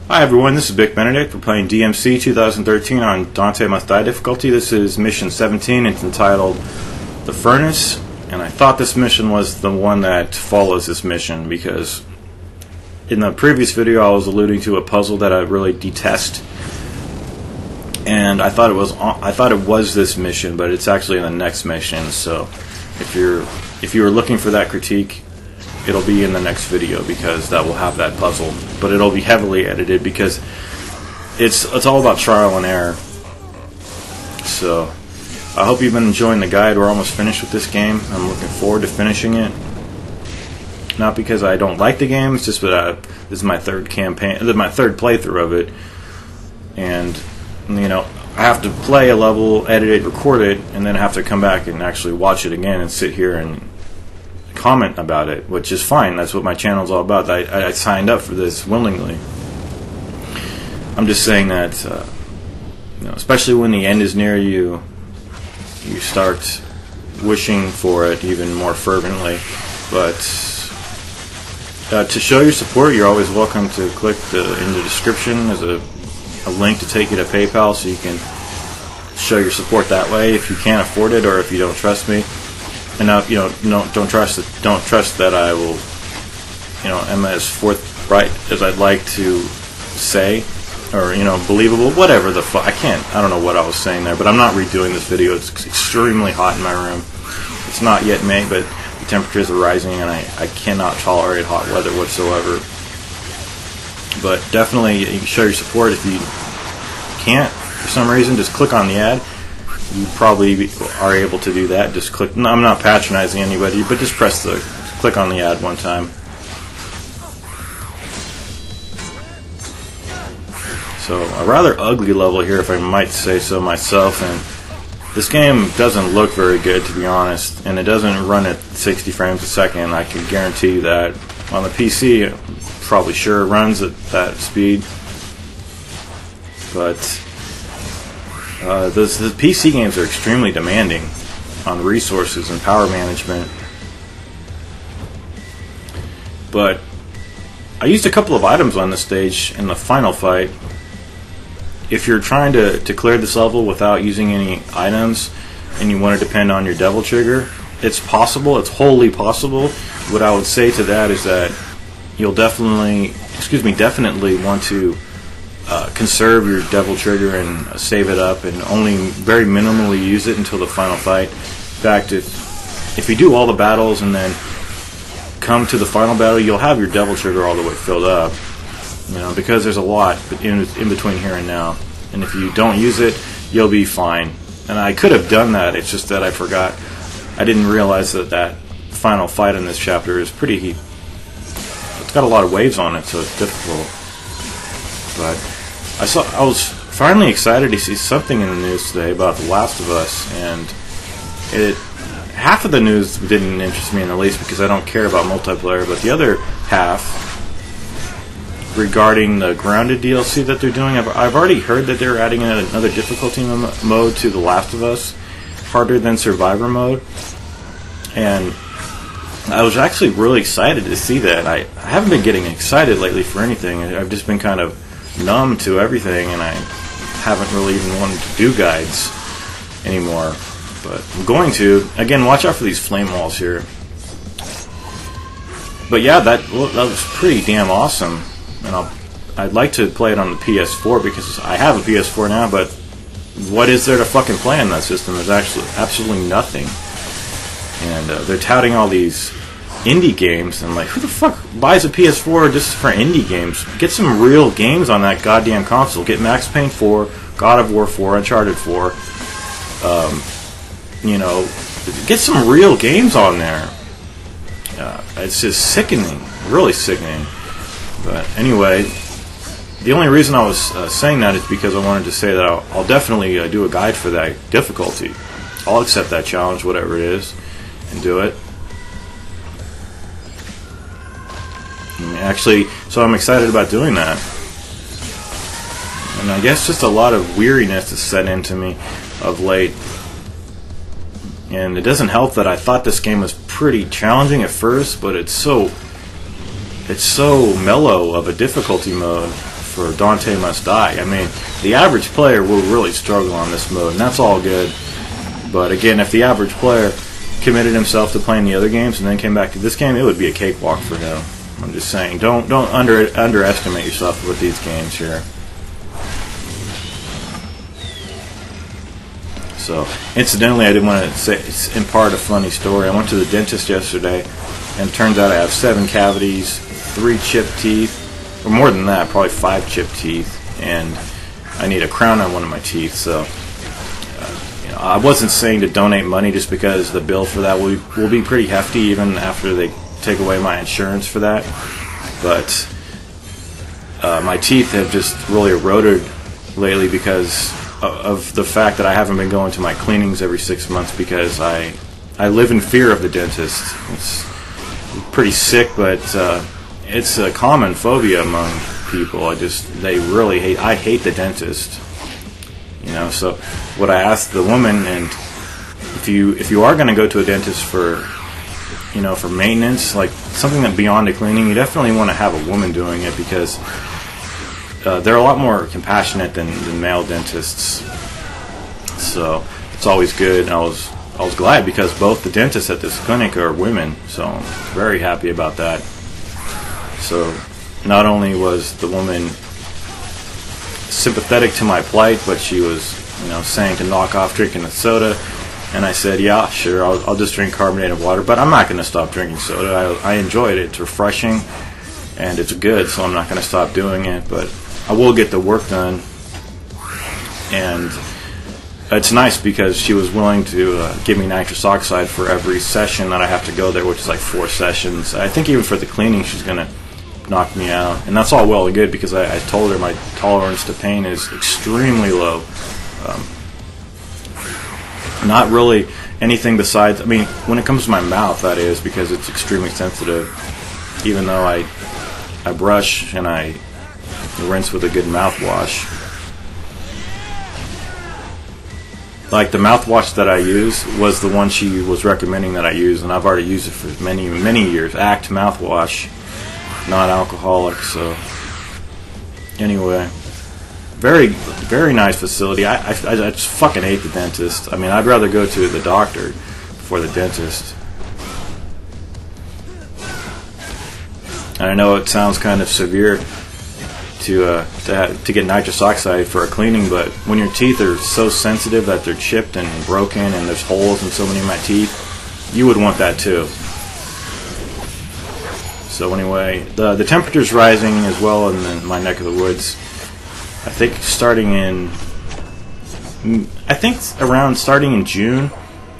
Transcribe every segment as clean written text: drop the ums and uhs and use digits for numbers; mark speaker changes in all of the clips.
Speaker 1: Hi everyone, this is Bick Benedict. We're playing DmC 2013 on Dante Must Die difficulty. This is mission 17. It's entitled The Furnace, and I thought this mission was the one that follows this mission because in the previous video I was alluding to a puzzle that I really detest, and I thought it was this mission, but it's actually in the next mission. So if you were looking for that critique, it'll be in the next video because that will have that puzzle, but it'll be heavily edited because it's all about trial and error. So I hope you've been enjoying the guide. We're almost finished with this game. I'm looking forward to finishing it. Not because I don't like the game, it's just that this is my third campaign, my third playthrough of it, and you know, I have to play a level, edit it, record it, and then I have to come back and actually watch it again and sit here and comment about it, which is fine. That's what my channel's all about. I signed up for this willingly. I'm just saying that you know, especially when the end is near you, you start wishing for it even more fervently. But to show your support, you're always welcome to click in the description. There's a link to take you to PayPal, so you can show your support that way if you can't afford it or if you don't trust me. And now, you know, don't trust that I will, you know, am as forthright as I'd like to say, or, you know, believable, whatever the fuck. I don't know what I was saying there, but I'm not redoing this video. It's extremely hot in my room. It's not yet May, but the temperatures are rising, and I cannot tolerate hot weather whatsoever. But definitely, you can show your support. If you can't, for some reason, just click on the ad. You probably are able to do that. Just click. No, I'm not patronizing anybody, but just click on the ad one time. So a rather ugly level here, if I might say so myself. And this game doesn't look very good, to be honest, and it doesn't run at 60 frames a second. I can guarantee you that. On the PC, I'm probably sure it runs at that speed, but the PC games are extremely demanding on resources and power management. But I used a couple of items on this stage in the final fight. If you're trying to clear this level without using any items and you want to depend on your devil trigger, it's possible. It's wholly possible. What I would say to that is that you'll definitely want to conserve your devil trigger and save it up and only very minimally use it until the final fight. In fact, if you do all the battles and then come to the final battle, you'll have your devil trigger all the way filled up, you know, because there's a lot in between here and now, and if you don't use it, you'll be fine. And I could have done that, it's just that I forgot. I didn't realize that final fight in this chapter is it's got a lot of waves on it, so it's difficult. But I was finally excited to see something in the news today about The Last of Us, and half of the news didn't interest me in the least because I don't care about multiplayer, but the other half regarding the Grounded DLC that they're doing, I've already heard that they're adding another difficulty mode to The Last of Us, harder than Survivor mode, and I was actually really excited to see that. I haven't been getting excited lately for anything. I've just been kind of numb to everything, and I haven't really even wanted to do guides anymore. But I'm going to. Again, watch out for these flame walls here. But yeah, that was pretty damn awesome. And I'd like to play it on the PS4 because I have a PS4 now, but what is there to fucking play on that system? There's actually absolutely nothing. And they're touting all these indie games, and like, who the fuck buys a PS4 just for indie games? Get some real games on that goddamn console. Get Max Payne 4, God of War 4, Uncharted 4. You know, get some real games on there. It's just sickening, really sickening. But anyway, the only reason I was saying that is because I wanted to say that I'll definitely do a guide for that difficulty. I'll accept that challenge, whatever it is, and do it. Actually, so I'm excited about doing that. And I guess just a lot of weariness has set into me of late. And it doesn't help that I thought this game was pretty challenging at first, but it's so mellow of a difficulty mode for Dante Must Die. I mean, the average player will really struggle on this mode, and that's all good. But again, if the average player committed himself to playing the other games and then came back to this game, it would be a cakewalk for him. I'm just saying, don't underestimate yourself with these games here. So, incidentally, I did want to say, it's in part a funny story. I went to the dentist yesterday, and it turns out I have 7 cavities, 3 chipped teeth, or more than that, probably 5 chipped teeth, and I need a crown on one of my teeth. So, I wasn't saying to donate money just because the bill for that will be pretty hefty even after they take away my insurance for that. But my teeth have just really eroded lately because of the fact that I haven't been going to my cleanings every 6 months because I live in fear of the dentist. It's pretty sick, but it's a common phobia among people. They really hate. I hate the dentist. So what I asked the woman, and if you are going to go to a dentist for maintenance, like something that beyond a cleaning, you definitely want to have a woman doing it because they're a lot more compassionate than male dentists. So it's always good. And I was glad because both the dentists at this clinic are women, so I'm very happy about that. So not only was the woman sympathetic to my plight, but she was, saying to knock off drinking the soda, and I said, yeah, sure, I'll just drink carbonated water, but I'm not going to stop drinking soda. I enjoy it. It's refreshing, and it's good, so I'm not going to stop doing it, but I will get the work done, and it's nice because she was willing to give me nitrous oxide for every session that I have to go there, which is like 4 sessions. I think even for the cleaning, she's going to knock me out, and that's all well and good because I told her my tolerance to pain is extremely low. Not really anything besides, when it comes to my mouth, that is, because it's extremely sensitive. Even though I brush and I rinse with a good mouthwash. Like the mouthwash that I use was the one she was recommending that I use, and I've already used it for many, many years. Act mouthwash. Non-alcoholic. So anyway, very, very nice facility. I just fucking hate the dentist. I'd rather go to the doctor before the dentist. And I know it sounds kind of severe to get nitrous oxide for a cleaning, but when your teeth are so sensitive that they're chipped and broken and there's holes in so many of my teeth, you would want that too. So anyway, the temperature's rising as well in my neck of the woods. I think starting in June,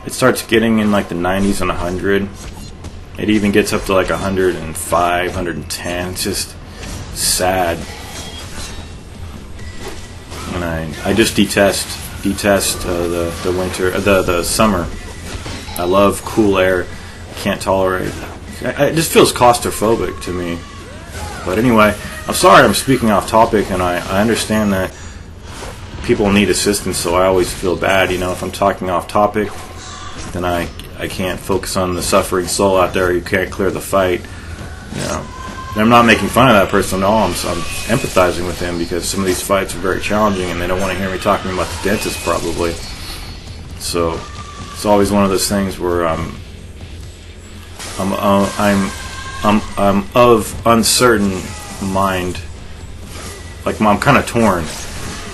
Speaker 1: it starts getting in like the 90s and 100. It even gets up to like 105, 110. It's just sad. And I just detest the winter, the summer. I love cool air. Can't tolerate. It just feels claustrophobic to me. But anyway, I'm sorry I'm speaking off topic, and I understand that people need assistance, so I always feel bad. If I'm talking off topic, then I can't focus on the suffering soul out there who can't clear the fight. And I'm not making fun of that person at all. I'm empathizing with him because some of these fights are very challenging, and they don't want to hear me talking about the dentist probably. So it's always one of those things where I'm of uncertain mind. Like, I'm kind of torn.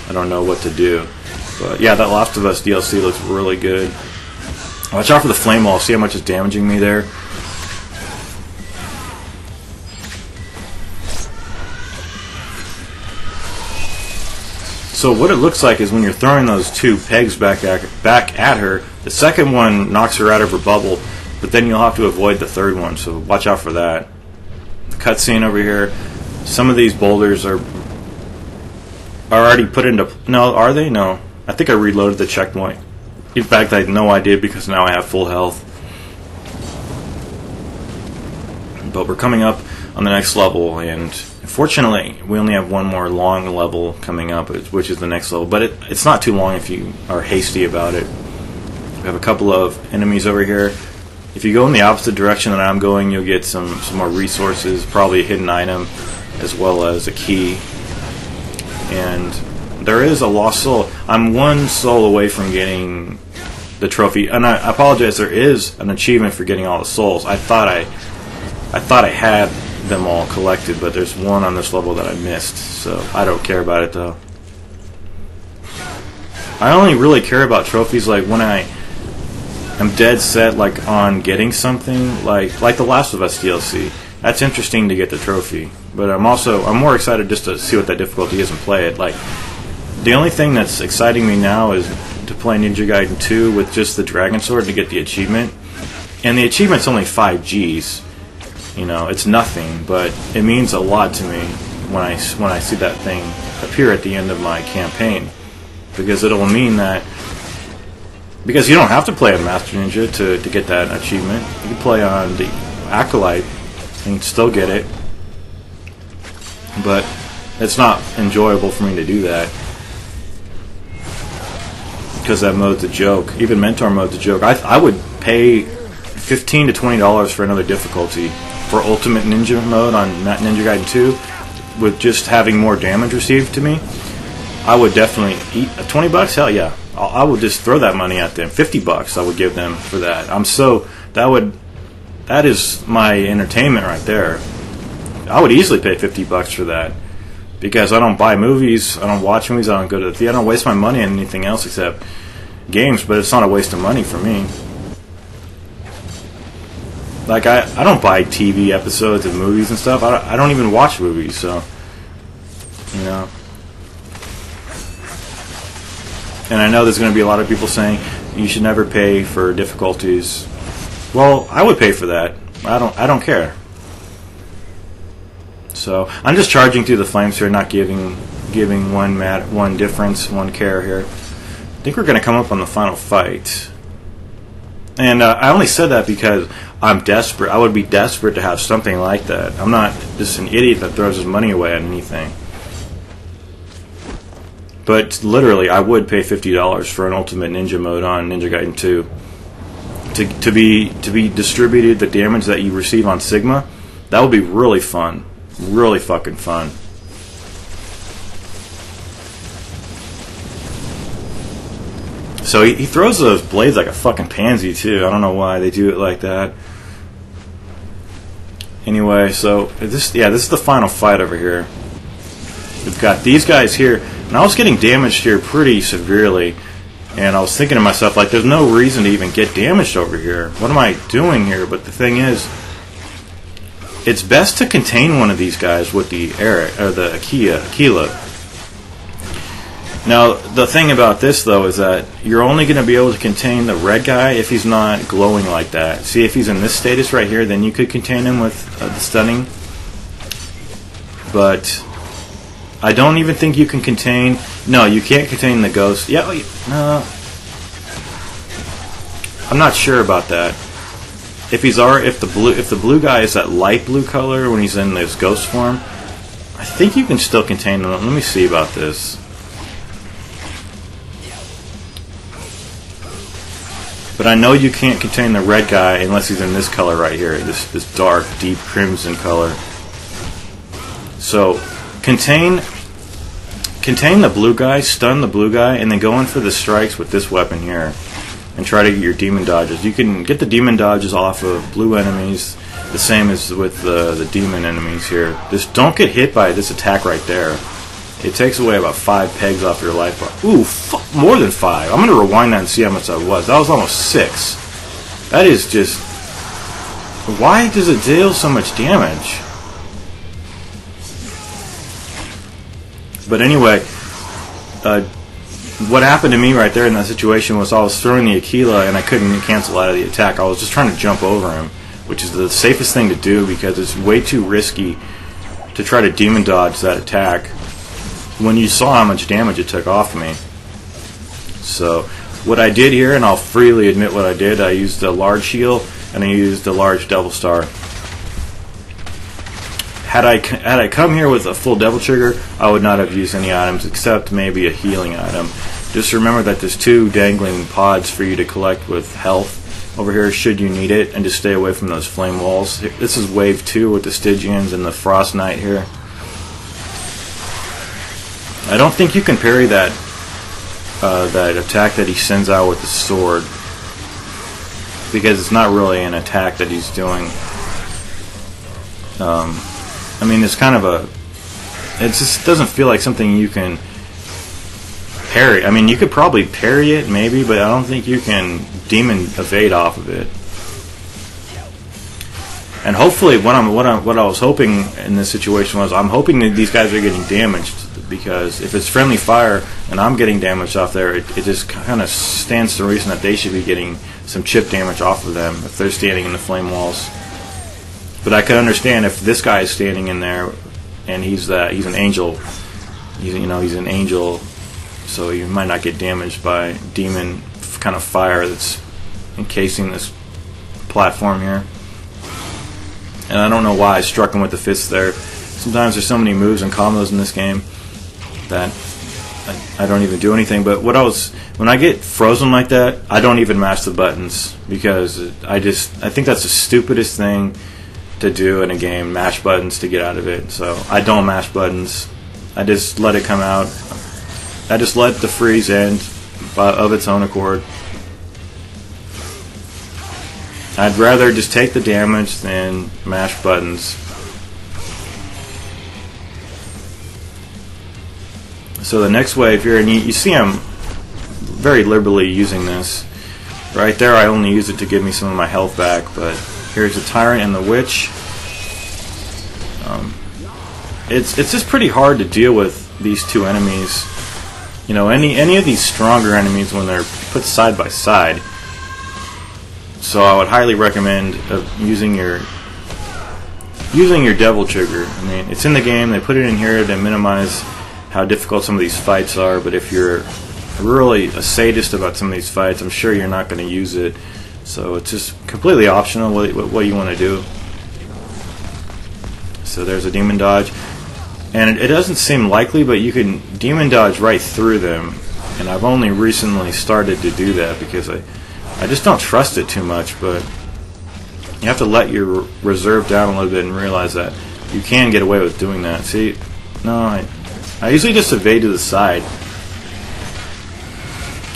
Speaker 1: I don't know what to do. But yeah, that Last of Us DLC looks really good. Watch out for the flame wall. See how much it's damaging me there? So what it looks like is when you're throwing those 2 pegs back at her, the second one knocks her out of her bubble, but then you'll have to avoid the third one, so watch out for that. Cutscene over here. Some of these boulders are already put into... No, are they? No. I think I reloaded the checkpoint. In fact, I had no idea because now I have full health. But we're coming up on the next level, and unfortunately, we only have one more long level coming up, which is the next level. But it's not too long if you are hasty about it. We have a couple of enemies over here. If you go in the opposite direction that I'm going, you'll get some more resources, probably a hidden item, as well as a key. and there is a lost soul. I'm one soul away from getting the trophy, and I apologize. There is an achievement for getting all the souls. I thought I had them all collected, but there's one on this level that I missed, so I don't care about it though. I only really care about trophies like when I am dead set like on getting something like the Last of Us DLC. That's interesting to get the trophy, but I'm more excited just to see what that difficulty is and play it. Like, the only thing that's exciting me now is to play Ninja Gaiden 2 with just the Dragon Sword to get the achievement, and the achievement's only 5 Gs. You know, it's nothing, but it means a lot to me when I see that thing appear at the end of my campaign, because it'll mean that, because you don't have to play a Master Ninja to get that achievement. You can play on the Acolyte and still get it, but it's not enjoyable for me to do that because that mode's a joke. Even Mentor mode's a joke. I would pay $15 to $20 for another difficulty for Ultimate Ninja mode on Ninja Gaiden 2 with just having more damage received to me. I would definitely eat $20. Hell yeah, I would just throw that money at them. $50 I would give them for that. That is my entertainment right there. I would easily pay $50 for that, because I don't buy movies, I don't watch movies, I don't go to the theater, I don't waste my money on anything else except games. But it's not a waste of money for me. Like, I don't buy TV episodes of movies and stuff. I don't even watch movies, so, you know. And I know there's going to be a lot of people saying you should never pay for difficulties. Well, I would pay for that. I don't care. So I'm just charging through the flames here, not giving one difference, one care here. I think we're going to come up on the final fight. And I only said that because I'm desperate. I would be desperate to have something like that. I'm not just an idiot that throws his money away at anything. But literally, I would pay $50 for an Ultimate Ninja mode on Ninja Gaiden 2 to be distributed. The damage that you receive on Sigma, that would be really fun, really fucking fun. So he throws those blades like a fucking pansy too. I don't know why they do it like that. Anyway, so this is the final fight over here. We've got these guys here, and I was getting damaged here pretty severely, and I was thinking to myself, like, there's no reason to even get damaged over here. What am I doing here? But the thing is, it's best to contain one of these guys with the Aquila. Now, the thing about this, though, is that you're only going to be able to contain the red guy if he's not glowing like that. See, if he's in this status right here, then you could contain him with the stunning. But I don't even think you can contain... No, you can't contain the ghost. Yeah, no. I'm not sure about that. If the blue guy is that light blue color when he's in this ghost form, I think you can still contain him. Let me see about this. But I know you can't contain the red guy unless he's in this color right here, this dark, deep crimson color. So, contain the blue guy, stun the blue guy, and then go in for the strikes with this weapon here. And try to get your demon dodges. You can get the demon dodges off of blue enemies, the same as with the demon enemies here. Just don't get hit by this attack right there. It takes away about 5 pegs off your life bar. Ooh, more than 5. I'm going to rewind that and see how much that was. That was almost 6. That is just... Why does it deal so much damage? But anyway, what happened to me right there in that situation was I was throwing the Aquila and I couldn't cancel out of the attack. I was just trying to jump over him, which is the safest thing to do because it's way too risky to try to demon dodge that attack when you saw how much damage it took off me. So what I did here, and I'll freely admit what I did, I used a large shield and I used a large devil star. Had I come here with a full devil trigger, I would not have used any items except maybe a healing item. Just remember that there's 2 dangling pods for you to collect with health over here should you need it, and just stay away from those flame walls. This is wave 2 with the Stygians and the Frost Knight here. I don't think you can parry that that attack that he sends out with the sword, because it's not really an attack that he's doing. I mean, it's kind of a... It just doesn't feel like something you can parry. I mean, you could probably parry it, maybe, but I don't think you can demon evade off of it. And hopefully, what I was hoping in this situation was, I'm hoping that these guys are getting damaged, because if it's friendly fire and I'm getting damaged off there, it just kind of stands to reason that they should be getting some chip damage off of them if they're standing in the flame walls. But I could understand if this guy is standing in there and he's an angel. He's an angel, so you might not get damaged by demon kind of fire that's encasing this platform here. And I don't know why I struck him with the fist there. Sometimes there's so many moves and combos in this game that I don't even do anything. But when I get frozen like that, I don't even mash the buttons, because I think that's the stupidest thing to do in a game, mash buttons to get out of it. So I don't mash buttons. I just let it come out. I just let the freeze end of its own accord. I'd rather just take the damage than mash buttons. So the next wave here, and you see I'm very liberally using this. Right there I only use it to give me some of my health back, but here's the Tyrant and the Witch. It's just pretty hard to deal with these two enemies. You know, any of these stronger enemies when they're put side by side. So I would highly recommend using your devil trigger. I mean, it's in the game. They put it in here to minimize how difficult some of these fights are. But if you're really a sadist about some of these fights, I'm sure you're not going to use it. So it's just completely optional what you want to do. So there's a demon dodge, and it doesn't seem likely, but you can demon dodge right through them. And I've only recently started to do that because I just don't trust it too much. But you have to let your reserve down a little bit and realize that you can get away with doing that. See, no, I usually just evade to the side.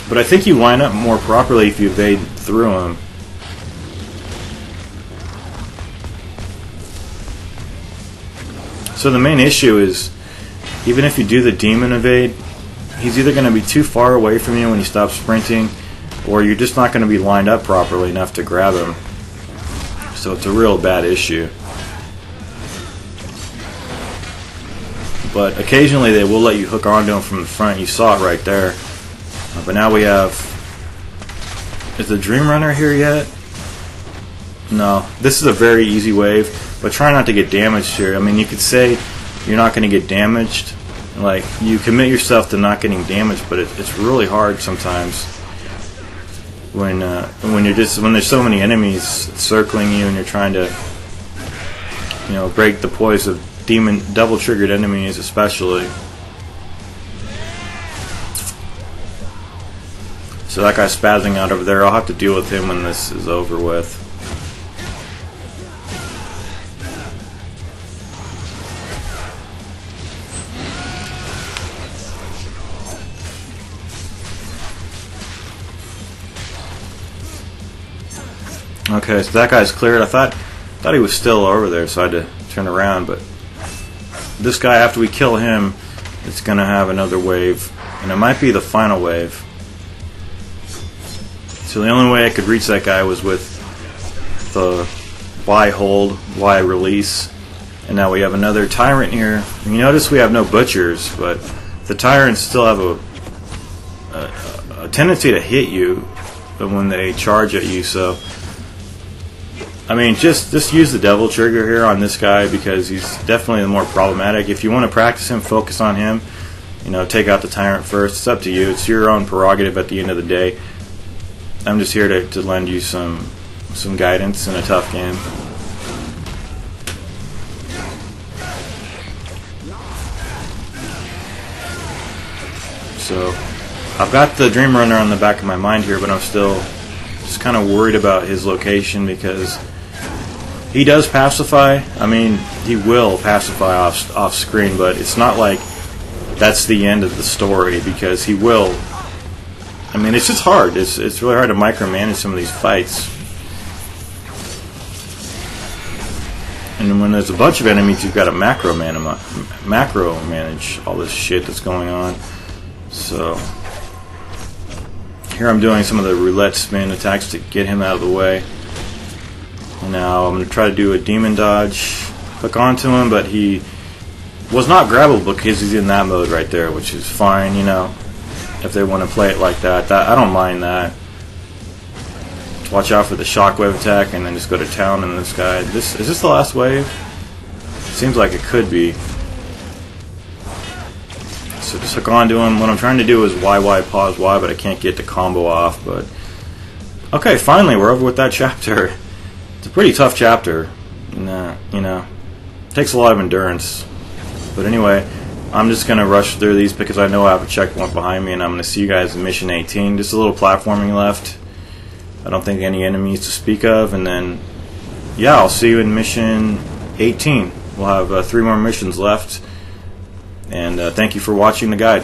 Speaker 1: But I think you line up more properly if you evade through them. So the main issue is, even if you do the demon evade, he's either going to be too far away from you when he stops sprinting, or you're just not going to be lined up properly enough to grab him. So it's a real bad issue. But occasionally they will let you hook onto him from the front. You saw it right there. But now we have... Is the Dream Runner here yet? No. This is a very easy wave. But try not to get damaged here. I mean, you could say you're not going to get damaged. Like, you commit yourself to not getting damaged, but it's really hard sometimes when there's so many enemies circling you and you're trying to, break the poise of demon double triggered enemies, especially. So that guy's spazzing out over there. I'll have to deal with him when this is over with. Okay, so that guy's cleared. I thought he was still over there, so I had to turn around. But this guy, after we kill him, it's going to have another wave, and it might be the final wave. So the only way I could reach that guy was with the Y hold, Y release. And now we have another Tyrant here. And you notice we have no butchers, but the Tyrants still have a tendency to hit you when they charge at you. So I mean, just use the devil trigger here on this guy, because he's definitely the more problematic. If you want to practice him, focus on him. Take out the Tyrant first. It's up to you. It's your own prerogative at the end of the day. I'm just here to lend you some guidance in a tough game. So I've got the Dream Runner on the back of my mind here, but I'm still just kind of worried about his location, because he does pacify. I mean, he will pacify off screen, but it's not like that's the end of the story, because he will. I mean, it's just hard. It's really hard to micromanage some of these fights. And when there's a bunch of enemies, you've got to macro manage all this shit that's going on. So here I'm doing some of the roulette spin attacks to get him out of the way. Now I'm going to try to do a demon dodge, hook onto him, but he was not grabbable because he's in that mode right there, which is fine, you know, if they want to play it like that. I don't mind that. Watch out for the shockwave attack and then just go to town on this guy. Is this the last wave? Seems like it could be. So just hook on to him. What I'm trying to do is Y, pause Y, but I can't get the combo off. But okay, finally we're over with that chapter. It's a pretty tough chapter. And, you know, takes a lot of endurance. But anyway, I'm just going to rush through these because I know I have a checkpoint behind me, and I'm going to see you guys in mission 18. Just a little platforming left. I don't think any enemies to speak of, and then, yeah, I'll see you in mission 18. We'll have 3 more missions left, and thank you for watching the guide.